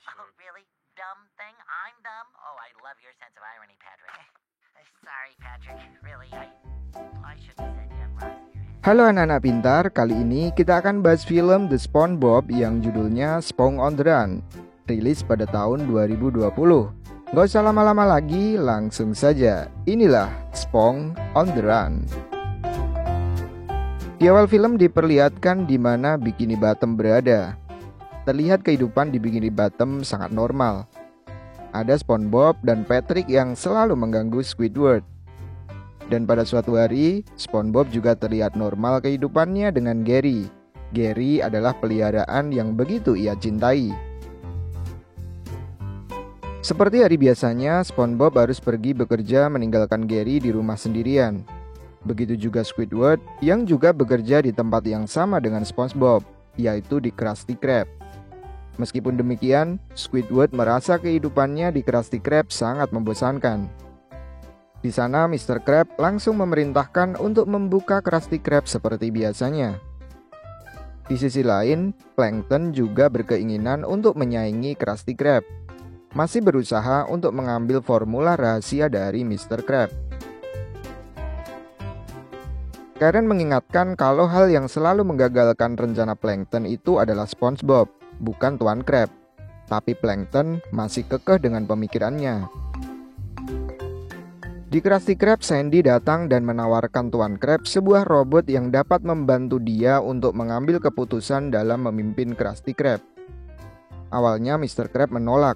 Oh, really? Dumb thing? I'm dumb? Oh, I love your sense of irony, Patrick. Sorry, Patrick. Really, I shouldn't have said you have rocks in your head. Halo anak-anak pintar, kali ini kita akan bahas film The SpongeBob yang judulnya Spong on the Run, rilis pada tahun 2020. Gak usah lama-lama lagi, langsung saja. Inilah Spong on the Run. Di awal film diperlihatkan di mana Bikini Bottom berada. Terlihat kehidupan di Bikini Bottom sangat normal. Ada SpongeBob dan Patrick yang selalu mengganggu Squidward. Dan pada suatu hari, SpongeBob juga terlihat normal kehidupannya dengan Gary. Gary adalah peliharaan yang begitu ia cintai. Seperti hari biasanya, SpongeBob harus pergi bekerja meninggalkan Gary di rumah sendirian. Begitu juga Squidward yang juga bekerja di tempat yang sama dengan SpongeBob, yaitu di Krusty Krab. Meskipun demikian, Squidward merasa kehidupannya di Krusty Krab sangat membosankan. Di sana, Mr. Krab langsung memerintahkan untuk membuka Krusty Krab seperti biasanya. Di sisi lain, Plankton juga berkeinginan untuk menyaingi Krusty Krab. Masih berusaha untuk mengambil formula rahasia dari Mr. Krab. Karen mengingatkan kalau hal yang selalu menggagalkan rencana Plankton itu adalah SpongeBob, bukan Tuan Krab. Tapi Plankton masih kekeh dengan pemikirannya. Di Krusty Krab, Sandy datang dan menawarkan Tuan Krab sebuah robot yang dapat membantu dia untuk mengambil keputusan dalam memimpin Krusty Krab. Awalnya Mr. Krab menolak.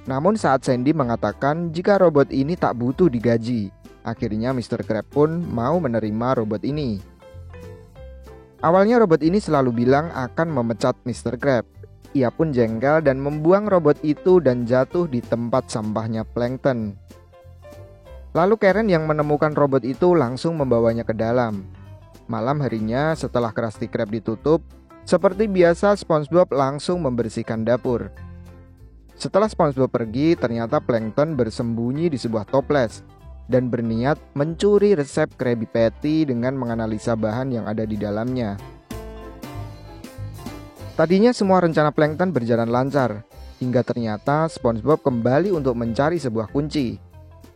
Namun saat Sandy mengatakan jika robot ini tak butuh digaji, akhirnya Mr. Krab pun mau menerima robot ini. Awalnya robot ini selalu bilang akan memecat Mr. Krab. Ia pun jengkel dan membuang robot itu dan jatuh di tempat sampahnya Plankton. Lalu Karen yang menemukan robot itu langsung membawanya ke dalam. Malam harinya setelah Krusty Krab ditutup, seperti biasa SpongeBob langsung membersihkan dapur. Setelah SpongeBob pergi, ternyata Plankton bersembunyi di sebuah toples dan berniat mencuri resep Krabby Patty dengan menganalisa bahan yang ada di dalamnya. Tadinya semua rencana Plankton berjalan lancar, hingga ternyata SpongeBob kembali untuk mencari sebuah kunci.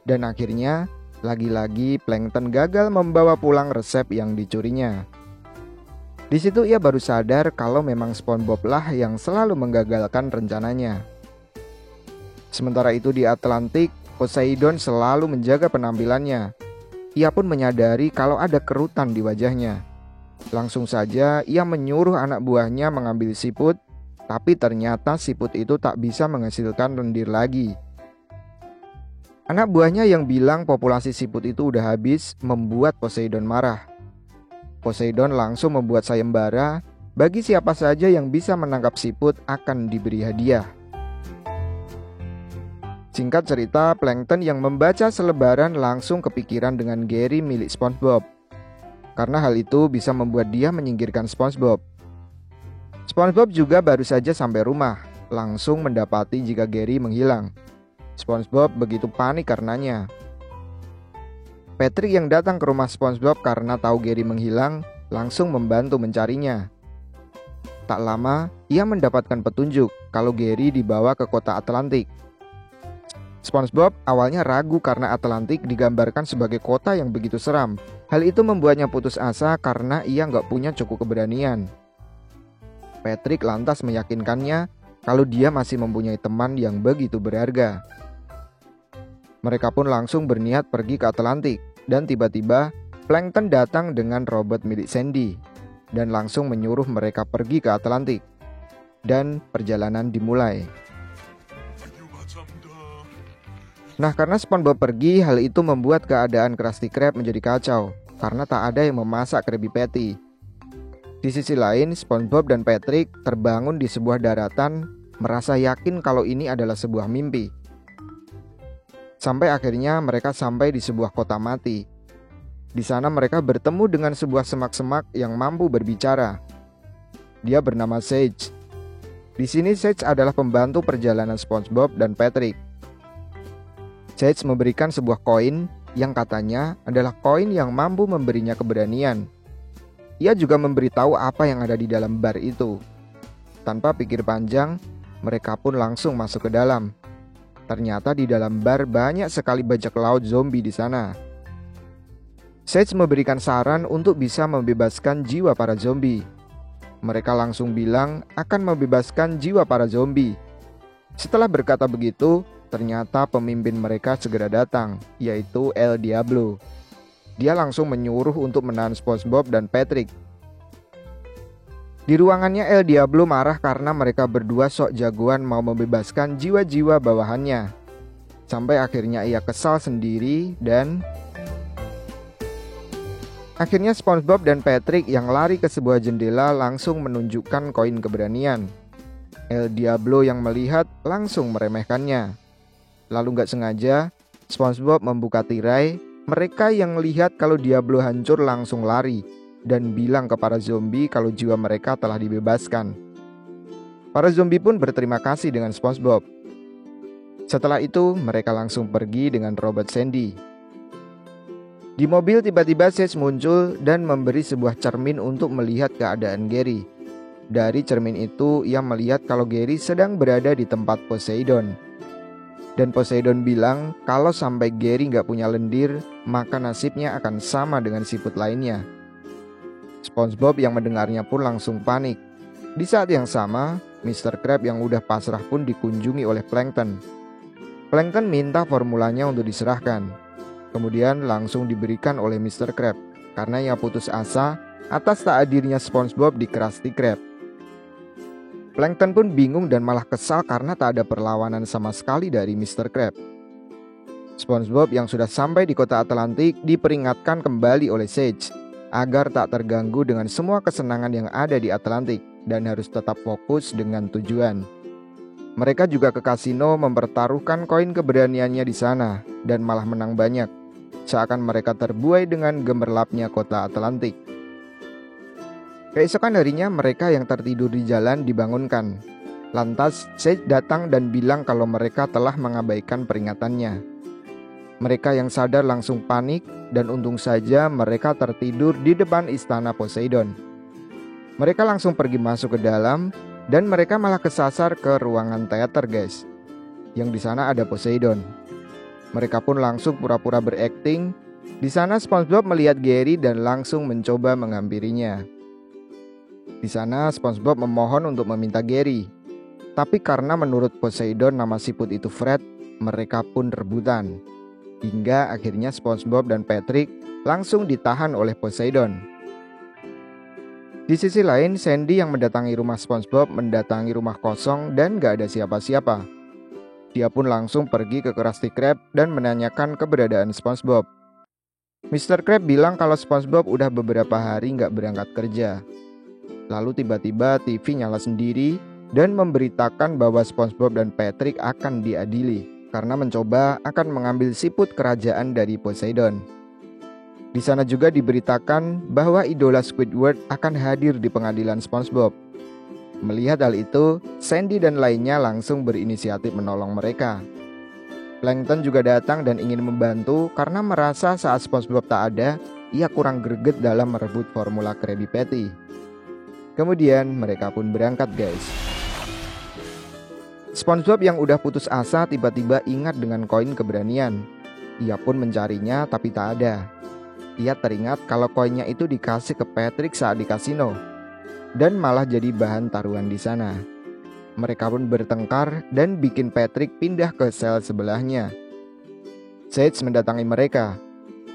Dan akhirnya, lagi-lagi Plankton gagal membawa pulang resep yang dicurinya. Di situ ia baru sadar kalau memang SpongeBob lah yang selalu menggagalkan rencananya. Sementara itu di Atlantik, Poseidon selalu menjaga penampilannya. Ia pun menyadari kalau ada kerutan di wajahnya. Langsung saja ia menyuruh anak buahnya mengambil siput, tapi ternyata siput itu tak bisa menghasilkan lendir lagi. Anak buahnya yang bilang populasi siput itu udah habis membuat Poseidon marah. Poseidon langsung membuat sayembara, bagi siapa saja yang bisa menangkap siput akan diberi hadiah. Singkat cerita, Plankton yang membaca selebaran langsung kepikiran dengan Gary milik SpongeBob. Karena hal itu bisa membuat dia menyingkirkan SpongeBob. SpongeBob juga baru saja sampai rumah, langsung mendapati jika Gary menghilang. SpongeBob begitu panik karenanya. Patrick yang datang ke rumah SpongeBob karena tahu Gary menghilang, langsung membantu mencarinya. Tak lama, ia mendapatkan petunjuk kalau Gary dibawa ke kota Atlantik. SpongeBob awalnya ragu karena Atlantik digambarkan sebagai kota yang begitu seram. Hal itu membuatnya putus asa karena ia nggak punya cukup keberanian. Patrick lantas meyakinkannya kalau dia masih mempunyai teman yang begitu berharga. Mereka pun langsung berniat pergi ke Atlantik. Dan tiba-tiba Plankton datang dengan robot milik Sandy dan langsung menyuruh mereka pergi ke Atlantik. Dan perjalanan dimulai. Nah, karena SpongeBob pergi, hal itu membuat keadaan Krusty Krab menjadi kacau karena tak ada yang memasak Krabby Patty. Di sisi lain, SpongeBob dan Patrick terbangun di sebuah daratan, merasa yakin kalau ini adalah sebuah mimpi. Sampai akhirnya mereka sampai di sebuah kota mati. Di sana mereka bertemu dengan sebuah semak-semak yang mampu berbicara. Dia bernama Sage. Di sini Sage adalah pembantu perjalanan SpongeBob dan Patrick. Sage memberikan sebuah koin yang katanya adalah koin yang mampu memberinya keberanian. Ia juga memberitahu apa yang ada di dalam bar itu. Tanpa pikir panjang, Mereka pun langsung masuk ke dalam. Ternyata di dalam bar banyak sekali bajak laut zombie di sana. Sage memberikan saran untuk bisa membebaskan jiwa para zombie. Mereka langsung bilang akan membebaskan jiwa para zombie. Setelah berkata begitu, ternyata pemimpin mereka segera datang, yaitu El Diablo. Dia langsung menyuruh untuk menahan SpongeBob dan Patrick. Di ruangannya El Diablo marah karena mereka berdua sok jagoan mau membebaskan jiwa-jiwa bawahannya. Sampai akhirnya ia kesal sendiri dan akhirnya SpongeBob dan Patrick yang lari ke sebuah jendela langsung menunjukkan koin keberanian. El Diablo yang melihat langsung meremehkannya. Lalu gak sengaja SpongeBob membuka tirai. Mereka yang lihat kalau Diablo hancur langsung lari dan bilang ke para zombie kalau jiwa mereka telah dibebaskan. Para zombie pun berterima kasih dengan SpongeBob. Setelah itu mereka langsung pergi dengan robot Sandy. Di mobil tiba-tiba Sage muncul dan memberi sebuah cermin untuk melihat keadaan Gary. Dari cermin itu ia melihat kalau Gary sedang berada di tempat Poseidon. Dan Poseidon bilang kalau sampai Gary gak punya lendir, maka nasibnya akan sama dengan siput lainnya. SpongeBob yang mendengarnya pun langsung panik. Di saat yang sama, Mr. Krab yang udah pasrah pun dikunjungi oleh Plankton. Plankton minta formulanya untuk diserahkan. Kemudian langsung diberikan oleh Mr. Krab karena ia putus asa atas tak hadirnya SpongeBob di Krusty Krab. Plankton pun bingung dan malah kesal karena tak ada perlawanan sama sekali dari Mr. Krab. SpongeBob yang sudah sampai di kota Atlantik diperingatkan kembali oleh Sage agar tak terganggu dengan semua kesenangan yang ada di Atlantik dan harus tetap fokus dengan tujuan. Mereka juga ke kasino mempertaruhkan koin keberaniannya di sana dan malah menang banyak. Seakan mereka terbuai dengan gemerlapnya kota Atlantik. Keesokan harinya mereka yang tertidur di jalan dibangunkan. Lantas Sage datang dan bilang kalau mereka telah mengabaikan peringatannya. Mereka yang sadar langsung panik dan untung saja mereka tertidur di depan istana Poseidon. Mereka langsung pergi masuk ke dalam dan mereka malah kesasar ke ruangan teater guys. Yang di sana ada Poseidon. Mereka pun langsung pura-pura berakting. Di sana SpongeBob melihat Gary dan langsung mencoba menghampirinya. Di sana SpongeBob memohon untuk meminta Gary. Tapi karena menurut Poseidon nama siput itu Fred, mereka pun rebutan. Hingga akhirnya SpongeBob dan Patrick langsung ditahan oleh Poseidon. Di sisi lain, Sandy yang mendatangi rumah SpongeBob mendatangi rumah kosong dan gak ada siapa-siapa. Dia pun langsung pergi ke Krusty Krab dan menanyakan keberadaan SpongeBob. Mr. Krab bilang kalau SpongeBob udah beberapa hari gak berangkat kerja. Lalu tiba-tiba TV nyala sendiri dan memberitakan bahwa SpongeBob dan Patrick akan diadili karena mencoba akan mengambil siput kerajaan dari Poseidon. Di sana juga diberitakan bahwa idola Squidward akan hadir di pengadilan SpongeBob. Melihat hal itu, Sandy dan lainnya langsung berinisiatif menolong mereka. Plankton juga datang dan ingin membantu karena merasa saat SpongeBob tak ada, ia kurang greget dalam merebut formula Krabby Patty. Kemudian mereka pun berangkat guys. SpongeBob yang udah putus asa tiba-tiba ingat dengan koin keberanian. Ia pun mencarinya tapi tak ada. Ia teringat kalau koinnya itu dikasih ke Patrick saat di kasino dan malah jadi bahan taruhan di sana. Mereka pun bertengkar dan bikin Patrick pindah ke sel sebelahnya. Sage mendatangi mereka.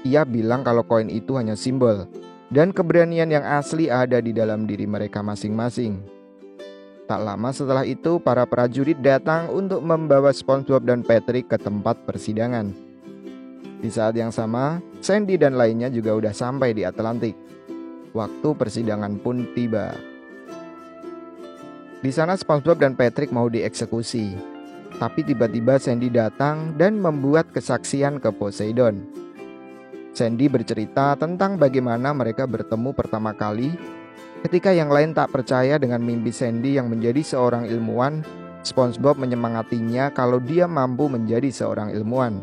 Ia bilang kalau koin itu hanya simbol dan keberanian yang asli ada di dalam diri mereka masing-masing. Tak lama setelah itu, para prajurit datang untuk membawa SpongeBob dan Patrick ke tempat persidangan. Di saat yang sama, Sandy dan lainnya juga udah sampai di Atlantik. Waktu persidangan pun tiba. Di sana SpongeBob dan Patrick mau dieksekusi. Tapi tiba-tiba Sandy datang dan membuat kesaksian ke Poseidon. Sandy bercerita tentang bagaimana mereka bertemu pertama kali. Ketika yang lain tak percaya dengan mimpi Sandy yang menjadi seorang ilmuwan, SpongeBob menyemangatinya kalau dia mampu menjadi seorang ilmuwan.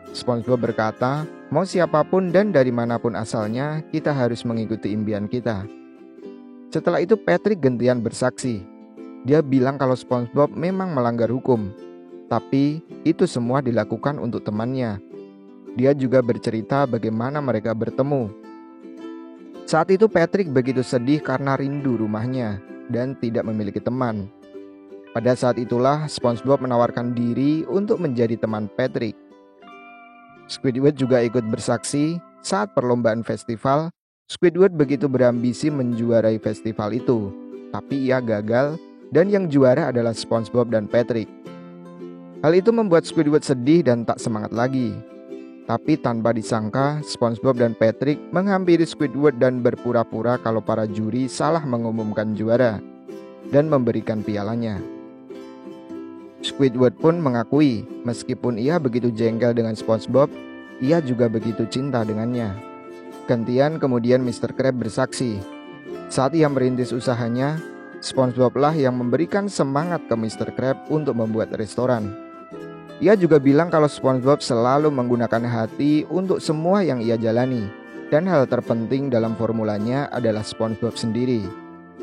SpongeBob berkata, mau siapapun dan dari manapun asalnya, kita harus mengikuti impian kita. Setelah itu Patrick gantian bersaksi. Dia bilang kalau SpongeBob memang melanggar hukum, tapi itu semua dilakukan untuk temannya. Dia juga bercerita bagaimana mereka bertemu. Saat itu Patrick begitu sedih karena rindu rumahnya dan tidak memiliki teman. Pada saat itulah SpongeBob menawarkan diri untuk menjadi teman Patrick. Squidward juga ikut bersaksi saat perlombaan festival. Squidward begitu berambisi menjuarai festival itu, tapi ia gagal dan yang juara adalah SpongeBob dan Patrick. Hal itu membuat Squidward sedih dan tak semangat lagi. Tapi tanpa disangka, SpongeBob dan Patrick menghampiri Squidward dan berpura-pura kalau para juri salah mengumumkan juara dan memberikan pialanya. Squidward pun mengakui, meskipun ia begitu jengkel dengan SpongeBob, ia juga begitu cinta dengannya. Gantian kemudian Mr. Krab bersaksi. Saat ia merintis usahanya, SpongeBob lah yang memberikan semangat ke Mr. Krab untuk membuat restoran. Ia juga bilang kalau SpongeBob selalu menggunakan hati untuk semua yang ia jalani. Dan hal terpenting dalam formulanya adalah SpongeBob sendiri,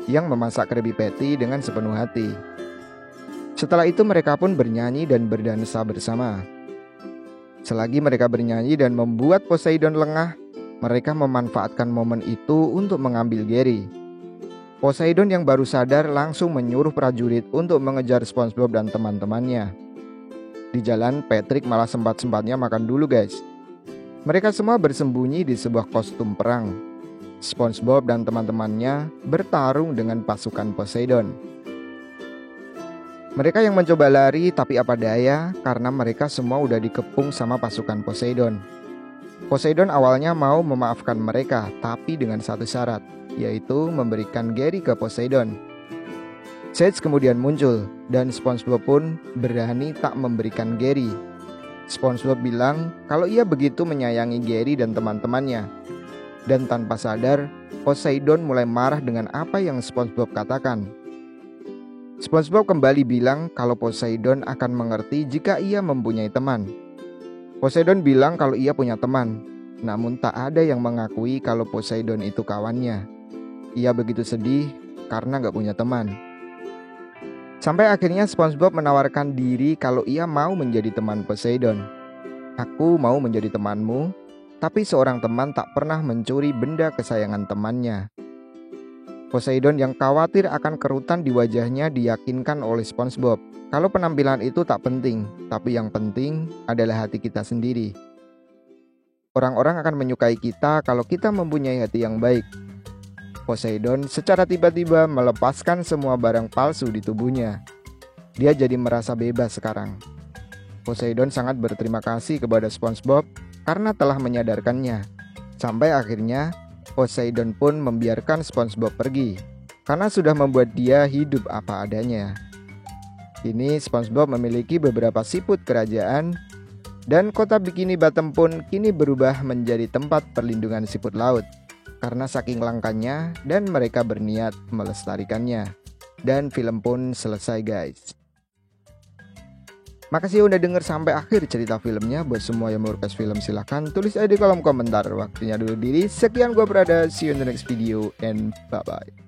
yang memasak Krabby Patty dengan sepenuh hati. Setelah itu mereka pun bernyanyi dan berdansa bersama. Selagi mereka bernyanyi dan membuat Poseidon lengah, mereka memanfaatkan momen itu untuk mengambil Gary. Poseidon yang baru sadar langsung menyuruh prajurit untuk mengejar SpongeBob dan teman-temannya. Di jalan, Patrick malah sempat-sempatnya makan dulu guys. Mereka semua bersembunyi di sebuah kostum perang. SpongeBob dan teman-temannya bertarung dengan pasukan Poseidon. Mereka yang mencoba lari tapi apa daya karena mereka semua udah dikepung sama pasukan Poseidon. Poseidon awalnya mau memaafkan mereka tapi dengan satu syarat, yaitu memberikan Gary ke Poseidon. Sage kemudian muncul dan SpongeBob pun berani tak memberikan Gary. SpongeBob bilang kalau ia begitu menyayangi Gary dan teman-temannya. Dan tanpa sadar, Poseidon mulai marah dengan apa yang SpongeBob katakan. SpongeBob kembali bilang kalau Poseidon akan mengerti jika ia mempunyai teman. Poseidon bilang kalau ia punya teman, namun tak ada yang mengakui kalau Poseidon itu kawannya. Ia begitu sedih karena gak punya teman. Sampai akhirnya SpongeBob menawarkan diri kalau ia mau menjadi teman Poseidon. Aku mau menjadi temanmu, tapi seorang teman tak pernah mencuri benda kesayangan temannya. Poseidon yang khawatir akan kerutan di wajahnya diyakinkan oleh SpongeBob kalau penampilan itu tak penting, tapi yang penting adalah hati kita sendiri. Orang-orang akan menyukai kita kalau kita mempunyai hati yang baik. Poseidon secara tiba-tiba melepaskan semua barang palsu di tubuhnya. Dia jadi merasa bebas sekarang. Poseidon sangat berterima kasih kepada SpongeBob karena telah menyadarkannya. Sampai akhirnya Poseidon pun membiarkan SpongeBob pergi karena sudah membuat dia hidup apa adanya. Kini SpongeBob memiliki beberapa siput kerajaan dan kota Bikini Bottom pun kini berubah menjadi tempat perlindungan siput laut. Karena saking langkanya dan mereka berniat melestarikannya. Dan film pun selesai guys. Makasih udah denger sampai akhir cerita filmnya. Buat semua yang mau request film silahkan tulis aja di kolom komentar. Waktunya dulu diri. Sekian gua Prada. See you in the next video and bye bye.